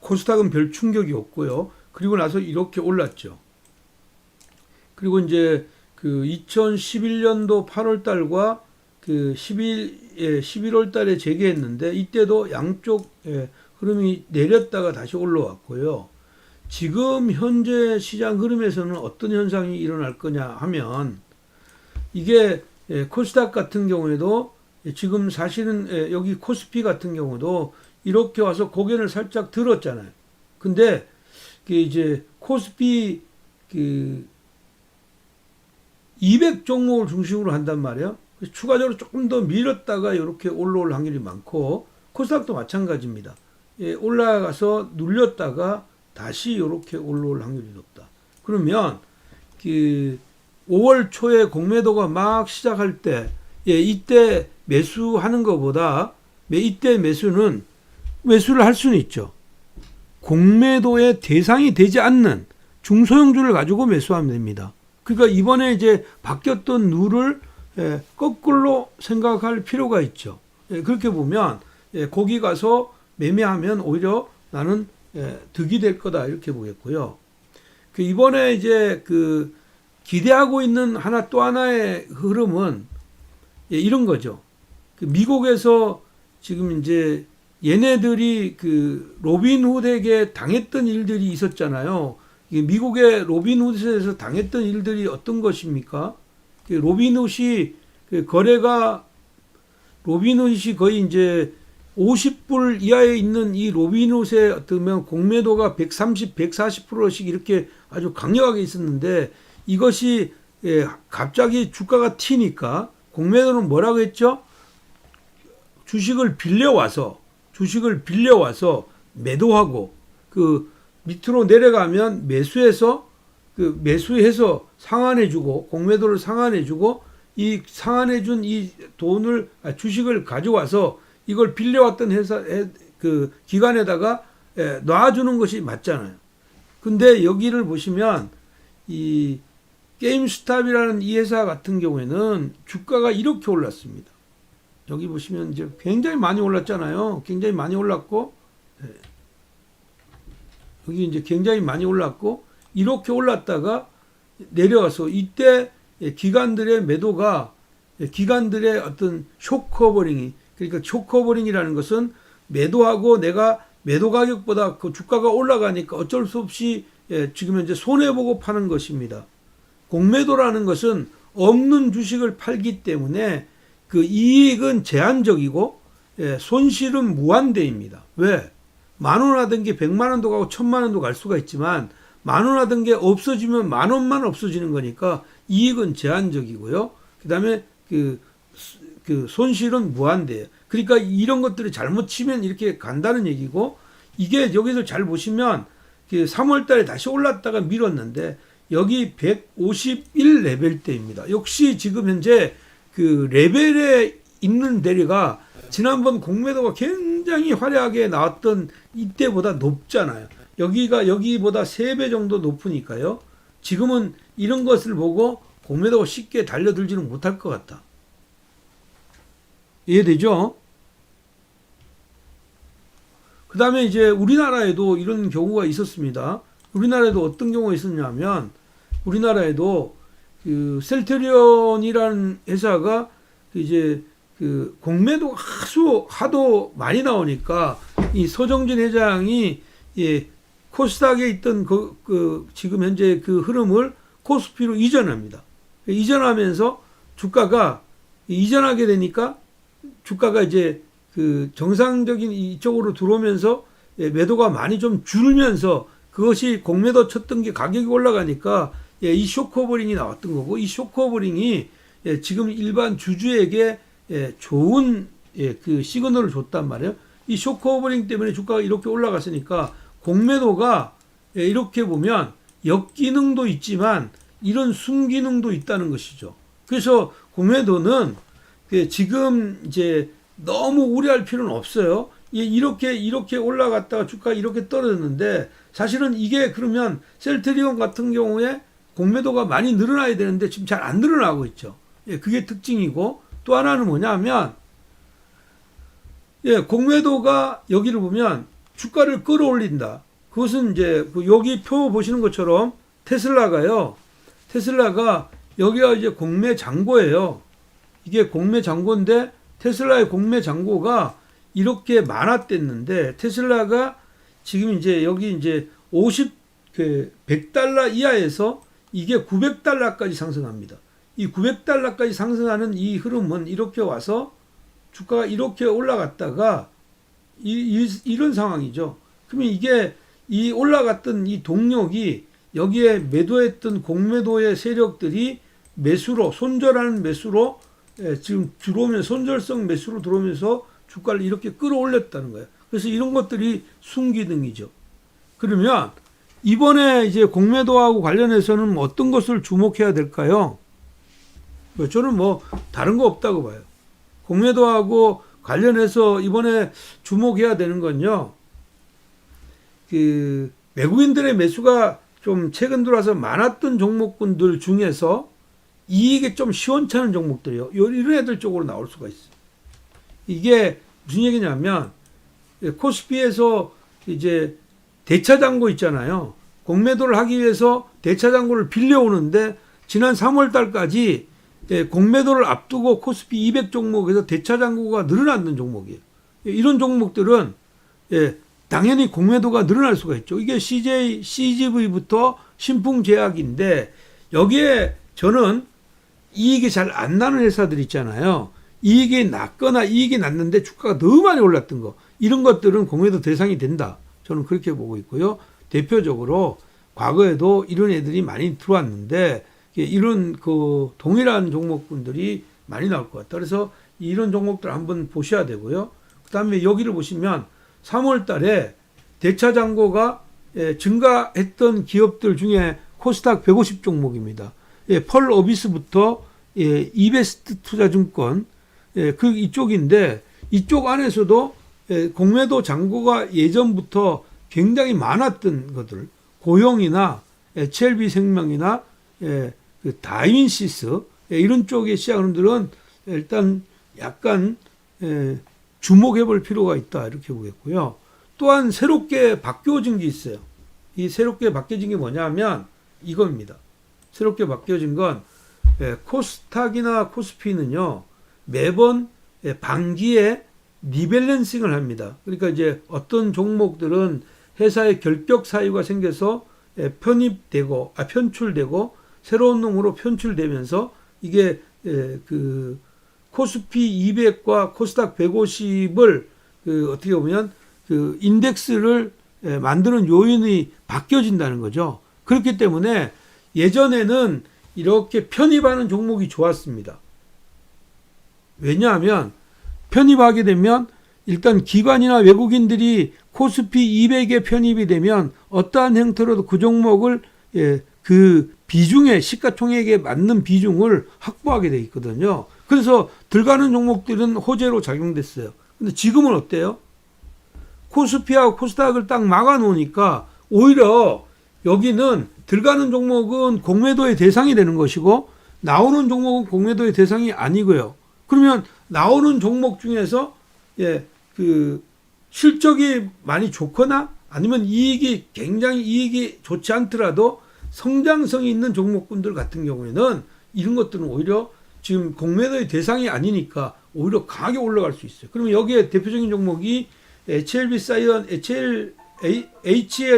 코스닥은 별 충격이 없고요. 그리고 나서 이렇게 올랐죠. 그리고 이제 2011년도 8월 달과 11월 달에 재개했는데 이때도 양쪽 흐름이 내렸다가 다시 올라왔고요. 지금 현재 시장 흐름에서는 어떤 현상이 일어날 거냐 하면 이게 코스닥 같은 경우에도 지금 사실은 여기 코스피 같은 경우도 이렇게 와서 고개를 살짝 들었잖아요. 근데 이제 코스피 200 종목을 중심으로 한단 말이에요. 그래서 추가적으로 조금 더 밀었다가 이렇게 올라올 확률이 많고 코스닥도 마찬가지입니다. 올라가서 눌렸다가 다시 이렇게 올라올 확률이 높다. 그러면 5월 초에 공매도가 막 시작할 때 이때 매수하는 것보다 이때 매수를 할 수는 있죠. 공매도의 대상이 되지 않는 중소형주를 가지고 매수하면 됩니다. 그러니까 이번에 이제 바뀌었던 룰을 거꾸로 생각할 필요가 있죠. 그렇게 보면 거기 가서 매매하면 오히려 나는 득이 될 거다 이렇게 보겠고요. 이번에 이제 기대하고 있는 또 하나의 흐름은 이런 거죠. 미국에서 지금 이제 얘네들이 로빈훗에게 당했던 일들이 있었잖아요. 미국의 로빈훗에서 당했던 일들이 어떤 것입니까? 로빈훗이 로빈훗이 거의 이제 50불 이하에 있는 이 로빈훗의 어떤 공매도가 130, 140%씩 이렇게 아주 강력하게 있었는데 이것이 갑자기 주가가 튀니까 공매도는 뭐라고 했죠? 주식을 빌려와서 매도하고 밑으로 내려가면 매수해서 상환해주고 공매도를 상환해주고 이 상환해준 이 주식을 가져와서 이걸 빌려왔던 기관에다가 놔주는 것이 맞잖아요. 근데 여기를 보시면 이 게임스탑이라는 이 회사 같은 경우에는 주가가 이렇게 올랐습니다. 여기 보시면 이제 굉장히 많이 올랐잖아요. 굉장히 많이 올랐고, 여기 이제 굉장히 많이 올랐고, 이렇게 올랐다가 내려가서 이때 기관들의 매도가 기관들의 어떤 쇼커버링이, 그러니까 쇼커버링이라는 것은 매도하고 내가 매도 가격보다 주가가 올라가니까 어쩔 수 없이 지금 현재 손해보고 파는 것입니다. 공매도라는 것은 없는 주식을 팔기 때문에 이익은 제한적이고 손실은 무한대입니다. 왜? 10,000원 하던 게 100만원도 가고 1,000만원도 갈 수가 있지만 10,000원 하던 게 없어지면 10,000원만 없어지는 거니까 이익은 제한적이고요. 그 다음에 손실은 무한대예요. 그러니까 이런 것들이 잘못 치면 이렇게 간다는 얘기고 이게 여기서 잘 보시면 3월 달에 다시 올랐다가 밀었는데 여기 151 레벨대입니다. 역시 지금 현재 레벨에 있는 대리가 지난번 공매도가 굉장히 화려하게 나왔던 이때보다 높잖아요. 여기보다 3배 정도 높으니까요. 지금은 이런 것을 보고 공매도가 쉽게 달려들지는 못할 것 같다. 이해되죠? 그 다음에 이제 우리나라에도 이런 경우가 있었습니다. 우리나라에도 어떤 경우가 있었냐면, 우리나라에도 그 셀트리온이라는 회사가 이제 그 공매도가 하도 많이 나오니까 이 서정진 회장이 예, 코스닥에 있던 지금 현재 그 흐름을 코스피로 이전합니다. 이전하면서 주가가 이전하게 되니까 주가가 이제 그 정상적인 이쪽으로 들어오면서 예, 매도가 많이 좀 줄면서 그것이 공매도 쳤던 게 가격이 올라가니까 예, 이 쇼커버링이 나왔던 거고, 이 쇼커버링이 예, 지금 일반 주주에게 예, 좋은 예, 그 시그널을 줬단 말이에요. 이 쇼커버링 때문에 주가가 이렇게 올라갔으니까 공매도가 예, 이렇게 보면 역기능도 있지만 이런 순기능도 있다는 것이죠. 그래서 공매도는 예, 지금 이제 너무 우려할 필요는 없어요. 예, 이렇게 올라갔다가 주가가 이렇게 떨어졌는데, 사실은 이게 그러면 셀트리온 같은 경우에 공매도가 많이 늘어나야 되는데 지금 잘 안 늘어나고 있죠. 예, 그게 특징이고, 또 하나는 뭐냐면, 예, 공매도가 여기를 보면 주가를 끌어올린다. 그것은 이제 여기 표 보시는 것처럼 테슬라가 여기가 이제 공매 잔고예요. 이게 공매 잔고인데 테슬라의 공매 잔고가 이렇게 많았댔는데, 테슬라가 지금 이제 여기 이제 100달러 이하에서 이게 900달러까지 상승합니다. 이 900달러까지 상승하는 이 흐름은 이렇게 와서 주가가 이렇게 올라갔다가 이런 상황이죠. 그러면 이게 이 올라갔던 이 동력이 여기에 매도했던 공매도의 세력들이 매수로, 손절하는 매수로 지금 들어오면 손절성 매수로 들어오면서 주가를 이렇게 끌어올렸다는 거예요. 그래서 이런 것들이 순기능이죠. 그러면 이번에 이제 공매도하고 관련해서는 어떤 것을 주목해야 될까요? 저는 뭐 다른 거 없다고 봐요. 공매도하고 관련해서 이번에 주목해야 되는 건요, 그 외국인들의 매수가 좀 최근 들어와서 많았던 종목군들 중에서 이익이 좀 시원찮은 종목들이요, 이런 애들 쪽으로 나올 수가 있어요. 이게 무슨 얘기냐면, 코스피에서 이제 대차장고 있잖아요. 공매도를 하기 위해서 대차장고를 빌려오는데, 지난 3월 달까지 공매도를 앞두고 코스피 200 종목에서 대차장고가 늘어났는 종목이에요. 이런 종목들은 당연히 공매도가 늘어날 수가 있죠. 이게 CGV부터 신풍제약인데, 여기에 저는 이익이 잘 안 나는 회사들 있잖아요. 이익이 났거나 이익이 났는데 주가가 너무 많이 올랐던 거, 이런 것들은 공매도 대상이 된다. 저는 그렇게 보고 있고요. 대표적으로 과거에도 이런 애들이 많이 들어왔는데, 이런 그 동일한 종목군들이 많이 나올 것 같다. 그래서 이런 종목들 한번 보셔야 되고요. 그 다음에 여기를 보시면 3월 달에 대차장고가 증가했던 기업들 중에 코스닥 150 종목입니다. 펄 어비스부터 이베스트 투자증권, 이쪽인데, 이쪽 안에서도 공매도 잔고가 예전부터 굉장히 많았던 것들, 고용이나 HLB 생명이나 그 다윈시스, 이런 쪽의 시장 흐름들은 일단 약간 주목해 볼 필요가 있다, 이렇게 보겠고요. 또한 새롭게 바뀌어진 게 있어요. 이 새롭게 바뀌어진 게 뭐냐면 이겁니다. 새롭게 바뀌어진 건 코스닥이나 코스피는요, 매번 반기에 리밸런싱을 합니다. 그러니까 이제 어떤 종목들은 회사의 결격 사유가 생겨서 편출되고 새로운 놈으로 편출되면서 이게 그 코스피 200과 코스닥 150을 어떻게 보면 그 인덱스를 만드는 요인이 바뀌어진다는 거죠. 그렇기 때문에 예전에는 이렇게 편입하는 종목이 좋았습니다. 왜냐하면 편입하게 되면 일단 기관이나 외국인들이 코스피 200에 편입이 되면 어떠한 형태로도 그 종목을 그 비중에, 시가총액에 맞는 비중을 확보하게 돼 있거든요. 그래서 들어가는 종목들은 호재로 작용됐어요. 근데 지금은 어때요? 코스피하고 코스닥을 딱 막아 놓으니까 오히려 여기는 들어가는 종목은 공매도의 대상이 되는 것이고, 나오는 종목은 공매도의 대상이 아니고요. 그러면 나오는 종목 중에서 그 실적이 많이 좋거나 아니면 굉장히 이익이 좋지 않더라도 성장성이 있는 종목군들 같은 경우에는 이런 것들은 오히려 지금 공매도의 대상이 아니니까 오히려 강하게 올라갈 수 있어요. 그러면 여기에 대표적인 종목이 HL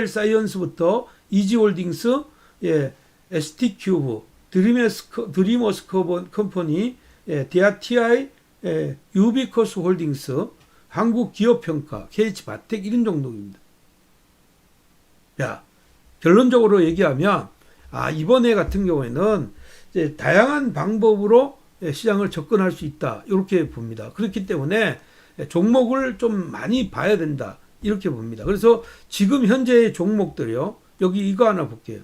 사이언스부터 이지홀딩스, ST큐브, 드리머스 컴퍼니, DRTI, 유비커스 홀딩스, 한국기업평가, KH바텍 이런 종목입니다. 결론적으로 얘기하면 이번에 같은 경우에는 이제 다양한 방법으로 시장을 접근할 수 있다 이렇게 봅니다. 그렇기 때문에 종목을 좀 많이 봐야 된다 이렇게 봅니다. 그래서 지금 현재의 종목들이요. 여기 이거 하나 볼게요.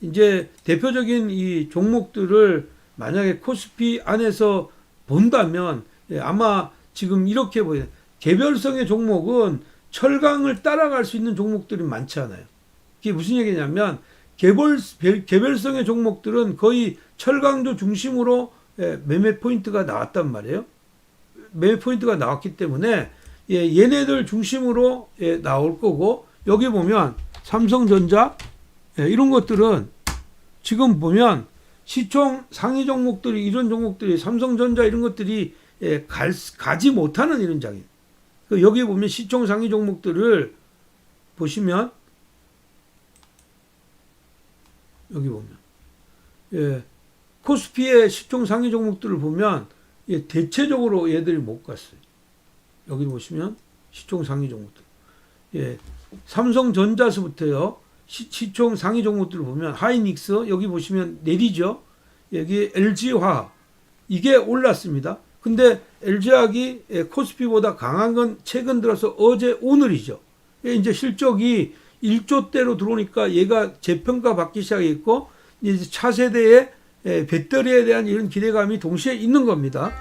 이제 대표적인 이 종목들을 만약에 코스피 안에서 본다면 아마 지금 이렇게 보여요. 개별성의 종목은 철강을 따라갈 수 있는 종목들이 많지 않아요. 이게 무슨 얘기냐면 개별성의 종목들은 거의 철강조 중심으로 매매 포인트가 나왔단 말이에요. 매매 포인트가 나왔기 때문에 얘네들 중심으로 나올 거고, 여기 보면 삼성전자 이런 것들은 지금 보면 시총 상위 종목들이, 이런 종목들이 삼성전자 이런 것들이 가지 못하는 이런 장이에요. 여기 보면 시총 상위 종목들을 보시면 여기 보면 코스피의 시총 상위 종목들을 보면 대체적으로 얘들이 못 갔어요. 여기 보시면 시총 상위 종목들. 삼성전자서부터요. 시총 상위 종목들을 보면 하이닉스 여기 보시면 내리죠. 여기 LG화학 이게 올랐습니다. 근데 LG화학이 코스피보다 강한 건 최근 들어서 어제 오늘이죠. 이제 실적이 1조대로 들어오니까 얘가 재평가 받기 시작했고, 이제 차세대의 배터리에 대한 이런 기대감이 동시에 있는 겁니다.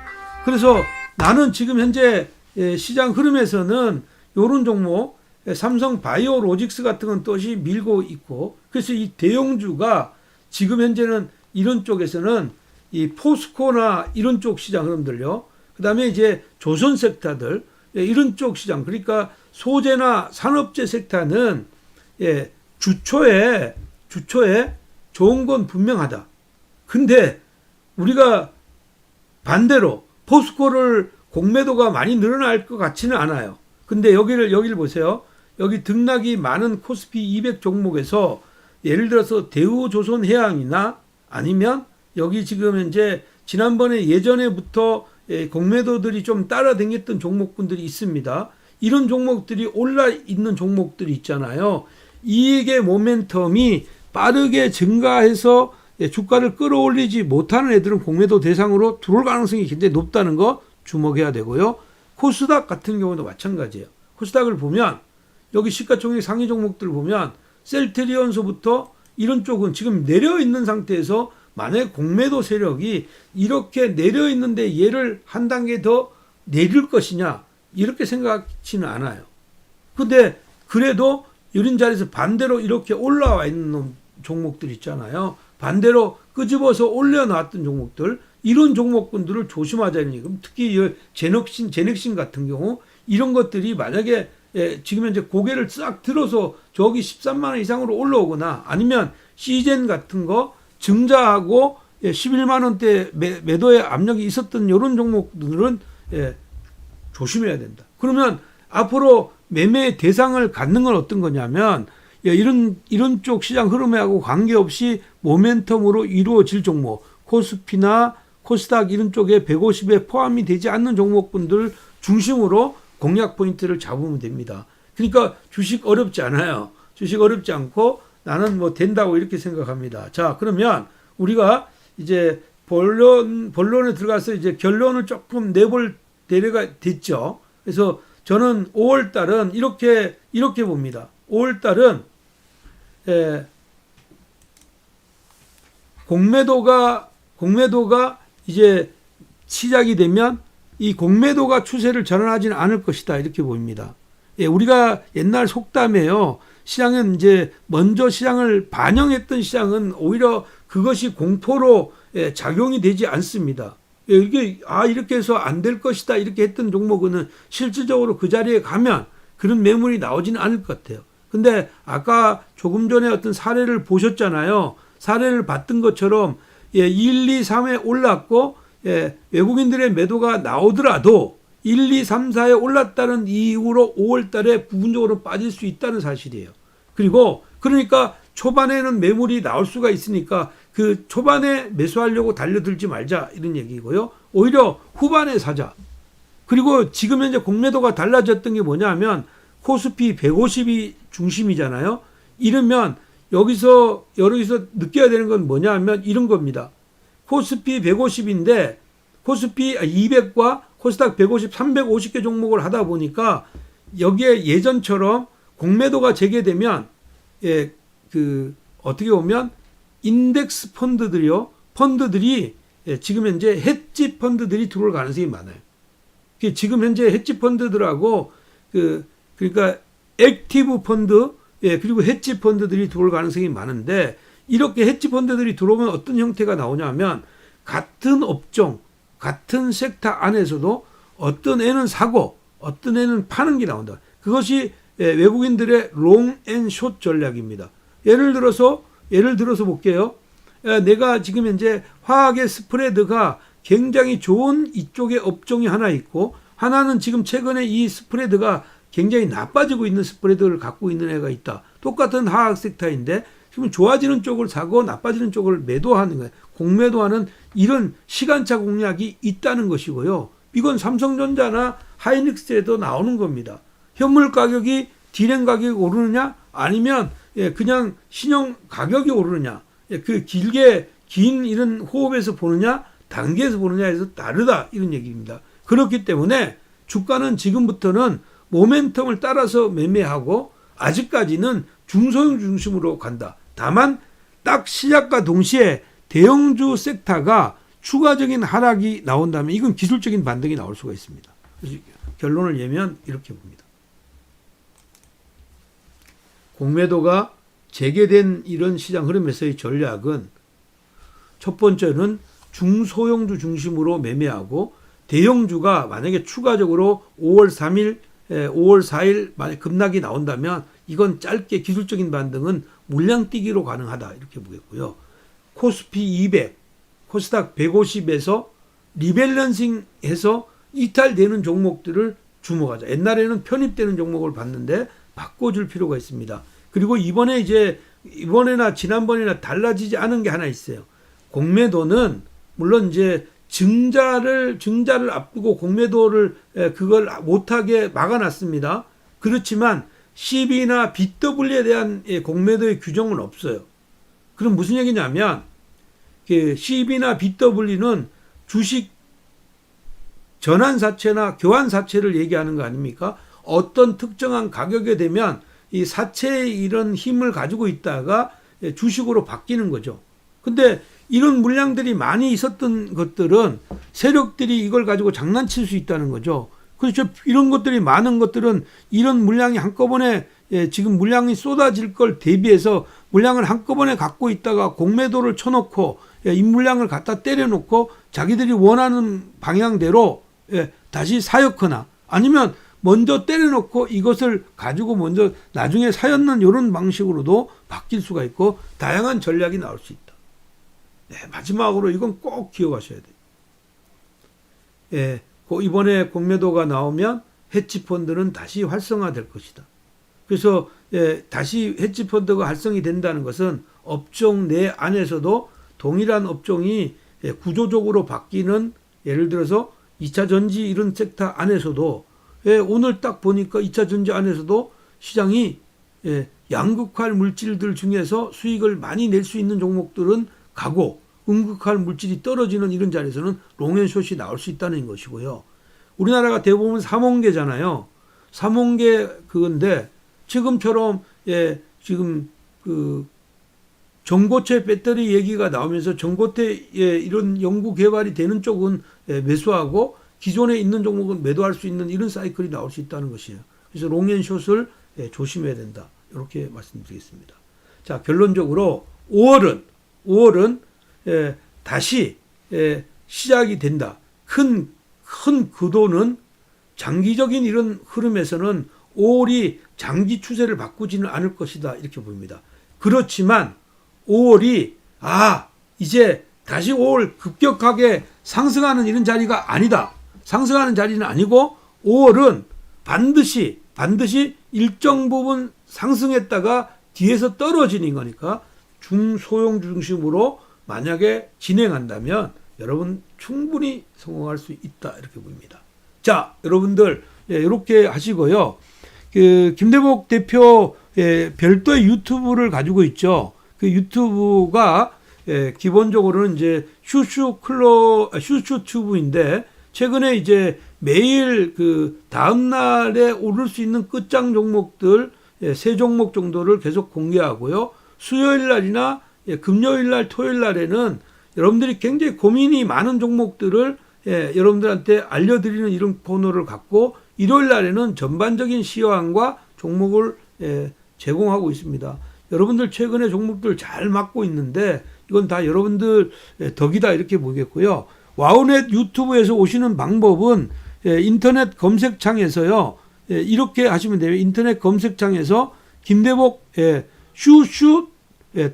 그래서 나는 지금 현재 시장 흐름에서는 이런 종목, 삼성 바이오로직스 같은 건 또시 밀고 있고, 그래서 이 대형주가 지금 현재는 이런 쪽에서는 이 포스코나 이런 쪽 시장 흐름들요. 그 다음에 이제 조선 섹터들, 이런 쪽 시장, 그러니까 소재나 산업재 섹터는 주초에 좋은 건 분명하다. 근데 우리가 반대로 포스코를 공매도가 많이 늘어날 것 같지는 않아요. 근데 여기를 보세요. 여기 등락이 많은 코스피 200 종목에서 예를 들어서 대우조선해양이나 아니면 여기 지금 현재 지난번에 예전에부터 공매도들이 좀 따라다녔던 종목군들이 있습니다. 이런 종목들이 올라 있는 종목들이 있잖아요. 이익의 모멘텀이 빠르게 증가해서 주가를 끌어올리지 못하는 애들은 공매도 대상으로 들어올 가능성이 굉장히 높다는 거 주목해야 되고요. 코스닥 같은 경우도 마찬가지예요. 코스닥을 보면 여기 시가총액 상위 종목들을 보면 셀트리온서부터 이런 쪽은 지금 내려 있는 상태에서 만약에 공매도 세력이 이렇게 내려 있는데 얘를 한 단계 더 내릴 것이냐 이렇게 생각지는 않아요. 근데 그래도 이런 자리에서 반대로 이렇게 올라와 있는 종목들 있잖아요. 반대로 끄집어서 올려놨던 종목들, 이런 종목군들을 조심하자는 얘기예요. 특히 제넥신 같은 경우 이런 것들이 만약에 지금 현재 고개를 싹 들어서 저기 13만 원 이상으로 올라오거나 아니면 시젠 같은 거 증자하고 11만 원대 매도의 압력이 있었던 이런 종목들은 조심해야 된다. 그러면 앞으로 매매의 대상을 갖는 건 어떤 거냐면 이런 쪽 시장 흐름하고 관계없이 모멘텀으로 이루어질 종목, 코스피나 코스닥 이런 쪽에 150에 포함이 되지 않는 종목분들 중심으로 공략 포인트를 잡으면 됩니다. 그러니까 주식 어렵지 않아요. 주식 어렵지 않고 나는 뭐 된다고 이렇게 생각합니다. 자, 그러면 우리가 이제 본론에 들어가서 이제 결론을 조금 내볼 때가 됐죠. 그래서 저는 5월 달은 이렇게 봅니다. 5월 달은 공매도가 이제 시작이 되면 이 공매도가 추세를 전환하지는 않을 것이다 이렇게 보입니다. 우리가 옛날 속담에요. 시장은 이제 먼저 시장을 반영했던 시장은 오히려 그것이 공포로 작용이 되지 않습니다. 이렇게 해서 안 될 것이다 이렇게 했던 종목은 실질적으로 그 자리에 가면 그런 매물이 나오지는 않을 것 같아요. 근데 아까 조금 전에 어떤 사례를 보셨잖아요. 사례를 봤던 것처럼 1, 2, 3에 올랐고 외국인들의 매도가 나오더라도 1, 2, 3, 4에 올랐다는 이유로 5월 달에 부분적으로 빠질 수 있다는 사실이에요. 그리고 그러니까 초반에는 매물이 나올 수가 있으니까 그 초반에 매수하려고 달려들지 말자 이런 얘기고요. 오히려 후반에 사자. 그리고 지금 현재 공매도가 달라졌던 게 뭐냐 하면 코스피 150이 중심이잖아요. 이러면 여기서 느껴야 되는 건 뭐냐 하면 이런 겁니다. 코스피 150인데 코스피 200과 코스닥 150, 350개 종목을 하다 보니까 여기에 예전처럼 공매도가 재개되면 어떻게 보면 인덱스 펀드들이 지금 현재 헤지 펀드들이 들어올 가능성이 많아요. 지금 현재 헤지 펀드들하고 그러니까 액티브 펀드 그리고 헤지 펀드들이 들어올 가능성이 많은데 이렇게 헤지 펀드들이 들어오면 어떤 형태가 나오냐면 같은 업종, 같은 섹터 안에서도 어떤 애는 사고 어떤 애는 파는 게 나온다. 그것이 외국인들의 롱 앤 숏 전략입니다. 예를 들어서 볼게요. 내가 지금 현재 화학의 스프레드가 굉장히 좋은 이쪽에 업종이 하나 있고 하나는 지금 최근에 이 스프레드가 굉장히 나빠지고 있는 스프레드를 갖고 있는 애가 있다. 똑같은 화학 섹터인데 지금 좋아지는 쪽을 사고 나빠지는 쪽을 매도하는 거예요. 공매도하는 이런 시간차 공략이 있다는 것이고요. 이건 삼성전자나 하이닉스에도 나오는 겁니다. 현물 가격이 디램 가격이 오르느냐 아니면 그냥 신형 가격이 오르느냐 그 긴 이런 호흡에서 보느냐 단계에서 보느냐에서 다르다 이런 얘기입니다. 그렇기 때문에 주가는 지금부터는 모멘텀을 따라서 매매하고 아직까지는 중소형 중심으로 간다. 다만 딱 시작과 동시에 대형주 섹터가 추가적인 하락이 나온다면 이건 기술적인 반등이 나올 수가 있습니다. 그래서 결론을 내면 이렇게 봅니다. 공매도가 재개된 이런 시장 흐름에서의 전략은 첫 번째는 중소형주 중심으로 매매하고 대형주가 만약에 추가적으로 5월 3일, 5월 4일 만약 급락이 나온다면 이건 짧게 기술적인 반등은 물량 뛰기로 가능하다 이렇게 보겠고요. 코스피 200, 코스닥 150에서 리밸런싱해서 이탈되는 종목들을 주목하자. 옛날에는 편입되는 종목을 봤는데 바꿔줄 필요가 있습니다. 그리고 이번에나 지난번에나 달라지지 않은 게 하나 있어요. 공매도는 물론 이제 증자를 앞두고 공매도를 그걸 못하게 막아놨습니다. 그렇지만 CB나 BW에 대한 공매도의 규정은 없어요. 그럼 무슨 얘기냐면 CB나 BW는 주식 전환사채나 교환사채를 얘기하는 거 아닙니까? 어떤 특정한 가격에 되면 이 사채의 이런 힘을 가지고 있다가 주식으로 바뀌는 거죠. 근데 이런 물량들이 많이 있었던 것들은 세력들이 이걸 가지고 장난칠 수 있다는 거죠. 그렇죠. 이런 것들이 많은 것들은 이런 물량이 한꺼번에 지금 물량이 쏟아질 걸 대비해서 물량을 한꺼번에 갖고 있다가 공매도를 쳐놓고 이 물량을 갖다 때려놓고 자기들이 원하는 방향대로 다시 사였거나 아니면 먼저 때려놓고 이것을 가지고 먼저 나중에 사였는 이런 방식으로도 바뀔 수가 있고 다양한 전략이 나올 수 있다. 마지막으로 이건 꼭 기억하셔야 돼요. 이번에 공매도가 나오면 헤지펀드는 다시 활성화될 것이다. 그래서 다시 헤지펀드가 활성이 된다는 것은 업종 내 안에서도 동일한 업종이 구조적으로 바뀌는 예를 들어서 2차 전지 이런 섹터 안에서도 오늘 딱 보니까 2차 전지 안에서도 시장이 양극화 물질들 중에서 수익을 많이 낼 수 있는 종목들은 가고 음극화 물질이 떨어지는 이런 자리에서는 롱앤숏이 나올 수 있다는 것이고요. 우리나라가 대부분 삼원계잖아요. 삼원계 그건데 지금처럼 지금 그 전고체 배터리 얘기가 나오면서 전고체 이런 연구 개발이 되는 쪽은 매수하고 기존에 있는 종목은 매도할 수 있는 이런 사이클이 나올 수 있다는 것이에요. 그래서 롱앤숏을 조심해야 된다. 이렇게 말씀드리겠습니다. 자, 결론적으로 5월은 5월은 다시 시작이 된다. 큰 구도는 장기적인 이런 흐름에서는 5월이 장기 추세를 바꾸지는 않을 것이다. 이렇게 보입니다. 그렇지만 5월이 이제 다시 5월 급격하게 상승하는 이런 자리가 아니다. 상승하는 자리는 아니고 5월은 반드시 일정 부분 상승했다가 뒤에서 떨어지는 거니까 중소형 중심으로 만약에 진행한다면 여러분 충분히 성공할 수 있다. 이렇게 보입니다. 자, 여러분들 이렇게 하시고요. 그 김대복 대표 별도의 유튜브를 가지고 있죠. 그 유튜브가 기본적으로는 이제 슈슈 튜브인데 최근에 이제 매일 그 다음 날에 오를 수 있는 끝장 종목들 3종목 정도를 계속 공개하고요. 수요일 날이나 금요일 날, 토요일 날에는 여러분들이 굉장히 고민이 많은 종목들을 여러분들한테 알려드리는 이런 코너를 갖고 일요일 날에는 전반적인 시황과 종목을 제공하고 있습니다. 여러분들 최근에 종목들 잘 맞고 있는데 이건 다 여러분들 덕이다 이렇게 보겠고요. 와우넷 유튜브에서 오시는 방법은 인터넷 검색창에서요. 이렇게 하시면 돼요. 인터넷 검색창에서 김대복 슈슈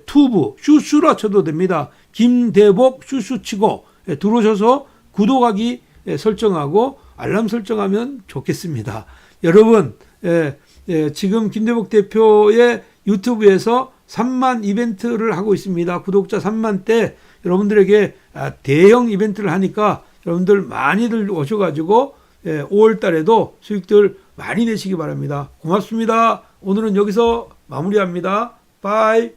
투브 슈슈라 쳐도 됩니다. 김대복 슈슈 치고 들어오셔서 구독하기 설정하고 알람 설정하면 좋겠습니다. 여러분 지금 김대복 대표의 유튜브에서 3만 이벤트를 하고 있습니다. 구독자 3만 때 여러분들에게 대형 이벤트를 하니까 여러분들 많이들 오셔가지고 5월 달에도 수익들 많이 내시기 바랍니다. 고맙습니다. 오늘은 여기서 마무리합니다. 바이.